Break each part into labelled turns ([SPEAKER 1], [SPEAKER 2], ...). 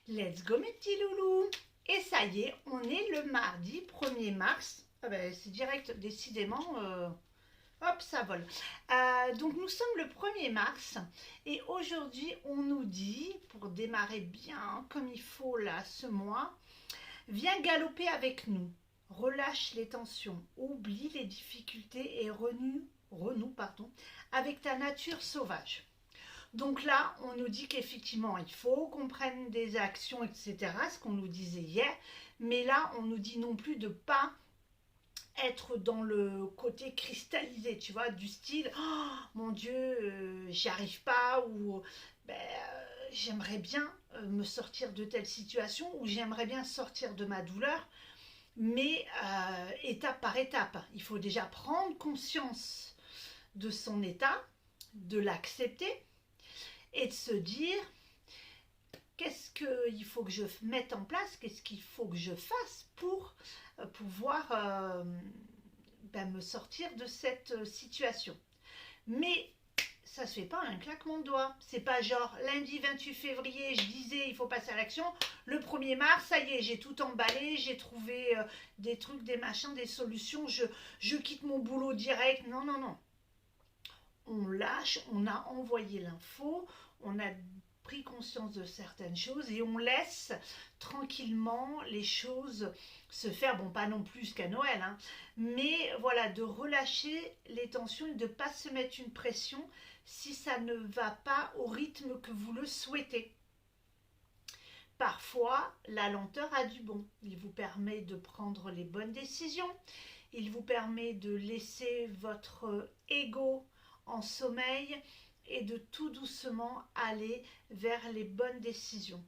[SPEAKER 1] Let's go mes petits loulous. Et ça y est, on est le mardi 1er mars. Ah ben, c'est direct, décidément, hop, ça vole. Donc nous sommes le 1er mars et aujourd'hui on nous dit, pour démarrer bien comme il faut là ce mois, viens galoper avec nous, relâche les tensions, oublie les difficultés et renoue avec ta nature sauvage. Donc là, on nous dit qu'effectivement, il faut qu'on prenne des actions, etc., ce qu'on nous disait hier. Mais là, on nous dit non plus de ne pas être dans le côté cristallisé, tu vois, du style oh, mon Dieu, j'y arrive pas, ou j'aimerais bien me sortir de telle situation, ou j'aimerais bien sortir de ma douleur, mais étape par étape. Il faut déjà prendre conscience de son état, de l'accepter et de se dire qu'est-ce qu'il faut que je mette en place, qu'est-ce qu'il faut que je fasse pour pouvoir me sortir de cette situation. Mais ça ne se fait pas un claquement de doigts. C'est pas genre lundi 28 février, je disais il faut passer à l'action. Le 1er mars, ça y est, j'ai tout emballé, j'ai trouvé des trucs, des machins, des solutions, je quitte mon boulot direct. Non, non, non. On lâche, on a envoyé l'info, on a pris conscience de certaines choses et on laisse tranquillement les choses se faire, bon pas non plus qu'à Noël, hein, mais voilà, de relâcher les tensions et de ne pas se mettre une pression si ça ne va pas au rythme que vous le souhaitez. Parfois, la lenteur a du bon, il vous permet de prendre les bonnes décisions, il vous permet de laisser votre ego en sommeil et de tout doucement aller vers les bonnes décisions.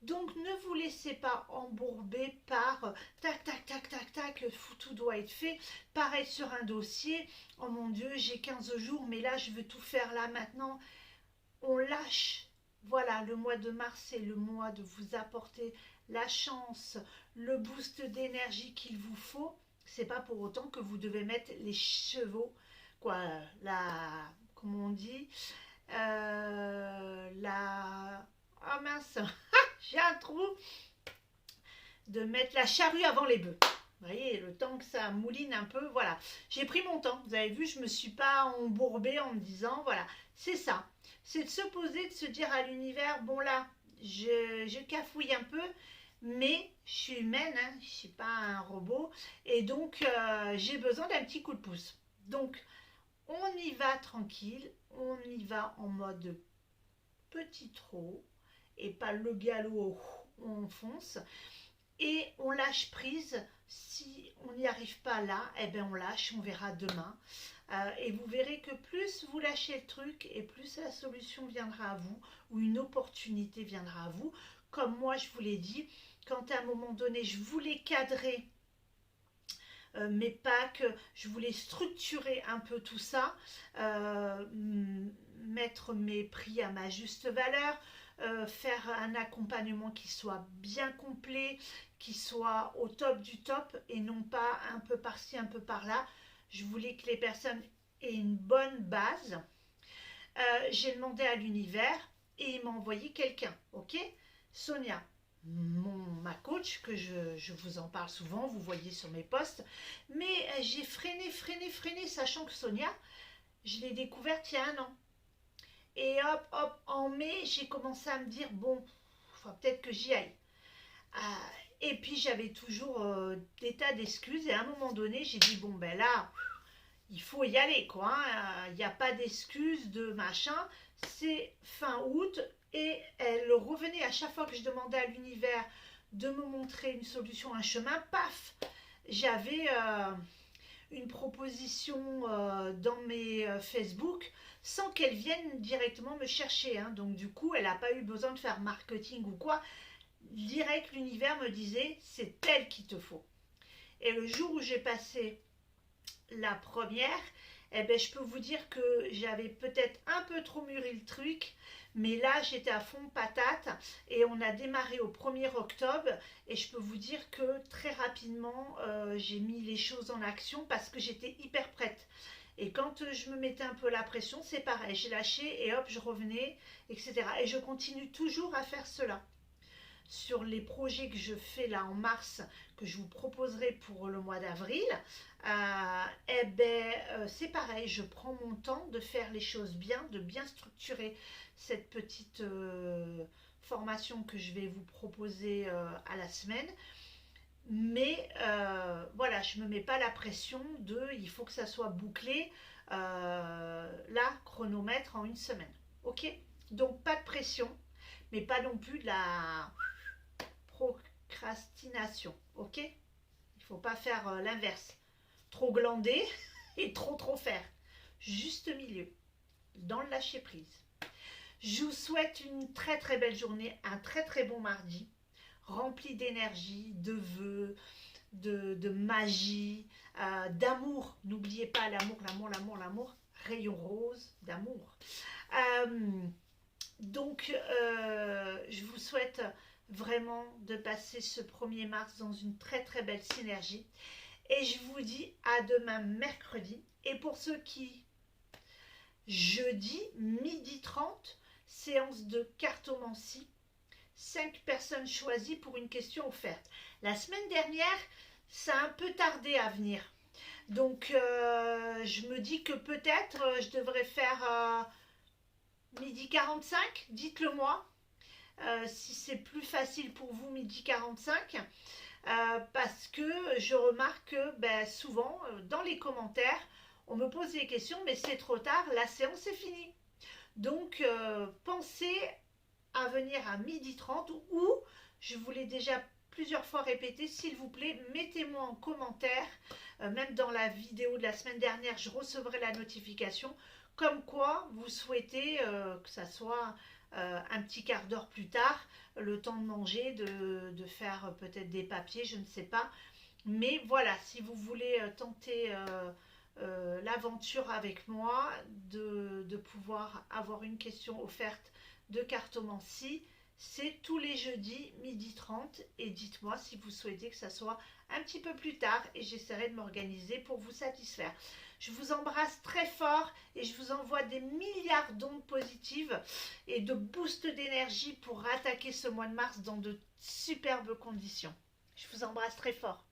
[SPEAKER 1] Donc ne vous laissez pas embourber par tac tac tac tac tac, tout doit être fait, pareil sur un dossier, oh mon Dieu j'ai 15 jours mais là je veux tout faire là maintenant. On lâche. Voilà, le mois de mars c'est le mois de vous apporter la chance, le boost d'énergie qu'il vous faut. C'est pas pour autant que vous devez mettre les chevaux, quoi, comment on dit, ah mince, j'ai un trou, de mettre la charrue avant les bœufs. Vous voyez, le temps que ça mouline un peu, voilà. J'ai pris mon temps, vous avez vu, je ne me suis pas embourbée en me disant, voilà, c'est ça. C'est de se poser, de se dire à l'univers, bon là, je cafouille un peu, mais je suis humaine, hein, je ne suis pas un robot, et donc j'ai besoin d'un petit coup de pouce. Donc, on y va tranquille, on y va en mode petit trot, et pas le galop où on fonce, et on lâche prise. Si on n'y arrive pas là, eh ben on lâche, on verra demain. Et vous verrez que plus vous lâchez le truc et plus la solution viendra à vous ou une opportunité viendra à vous. Comme moi je vous l'ai dit, quand à un moment donné je voulais cadrer mes packs, je voulais structurer un peu tout ça, mettre mes prix à ma juste valeur, faire un accompagnement qui soit bien complet, qui soit au top du top et non pas un peu par-ci, un peu par-là. Je voulais que les personnes aient une bonne base. J'ai demandé à l'univers et il m'a envoyé quelqu'un, ok, Sonia, ma coach, que je vous en parle souvent, vous voyez sur mes posts, mais j'ai freiné, sachant que Sonia, je l'ai découverte il y a 1 an. Et hop, en mai, j'ai commencé à me dire, bon, il faut peut-être que j'y aille. Et puis j'avais toujours des tas d'excuses, et à un moment donné, j'ai dit, bon, ben là, il faut y aller, quoi. Il n'y a pas d'excuses de machin. C'est fin août, et elle revenait à chaque fois que je demandais à l'univers de me montrer une solution, un chemin, paf, j'avais une proposition dans mes Facebook sans qu'elle vienne directement me chercher, hein. Donc du coup, elle n'a pas eu besoin de faire marketing ou quoi. Direct, l'univers me disait, c'est elle qu'il te faut. Et le jour où j'ai passé la première, eh ben, je peux vous dire que j'avais peut-être un peu trop mûri le truc, mais là j'étais à fond patate et on a démarré au 1er octobre et je peux vous dire que très rapidement j'ai mis les choses en action parce que j'étais hyper prête. Et quand je me mettais un peu la pression, c'est pareil, j'ai lâché et hop, je revenais, etc. Et je continue toujours à faire cela. sur les projets que je fais là en mars, que je vous proposerai pour le mois d'avril, eh ben, c'est pareil, je prends mon temps de faire les choses bien, de bien structurer cette petite formation que je vais vous proposer à la semaine. Mais voilà, je ne me mets pas la pression de il faut que ça soit bouclé là, chronomètre en une semaine. Ok. Donc pas de pression, mais pas non plus de la procrastination. Ok. Il ne faut pas faire l'inverse. Trop glander et trop faire. Juste milieu, dans le lâcher prise. Je vous souhaite une très belle journée, un très bon mardi, rempli d'énergie, de vœux, de magie, d'amour. N'oubliez pas l'amour, rayon rose d'amour. Je vous souhaite vraiment de passer ce 1er mars dans une très belle synergie. Et je vous dis à demain mercredi. Et pour ceux qui, jeudi, midi 30, séance de cartomancie, 5 personnes choisies pour une question offerte. La semaine dernière, ça a un peu tardé à venir. Donc, je me dis que peut-être je devrais faire midi 45. Dites-le moi si c'est plus facile pour vous midi 45. Parce que je remarque que souvent, dans les commentaires, on me pose des questions, mais c'est trop tard, la séance est finie. Donc, pensez à venir à midi 30 ou, je vous l'ai déjà plusieurs fois répété, s'il vous plaît, mettez-moi en commentaire, même dans la vidéo de la semaine dernière, je recevrai la notification, comme quoi vous souhaitez que ça soit un petit quart d'heure plus tard, le temps de manger, de faire peut-être des papiers, je ne sais pas. Mais voilà, si vous voulez tenter l'aventure avec moi, de pouvoir avoir une question offerte de cartomancie, c'est tous les jeudis midi 30 et dites-moi si vous souhaitez que ça soit un petit peu plus tard et j'essaierai de m'organiser pour vous satisfaire. Je vous embrasse très fort et je vous envoie des milliards d'ondes positives et de boost d'énergie pour attaquer ce mois de mars dans de superbes conditions. Je vous embrasse très fort.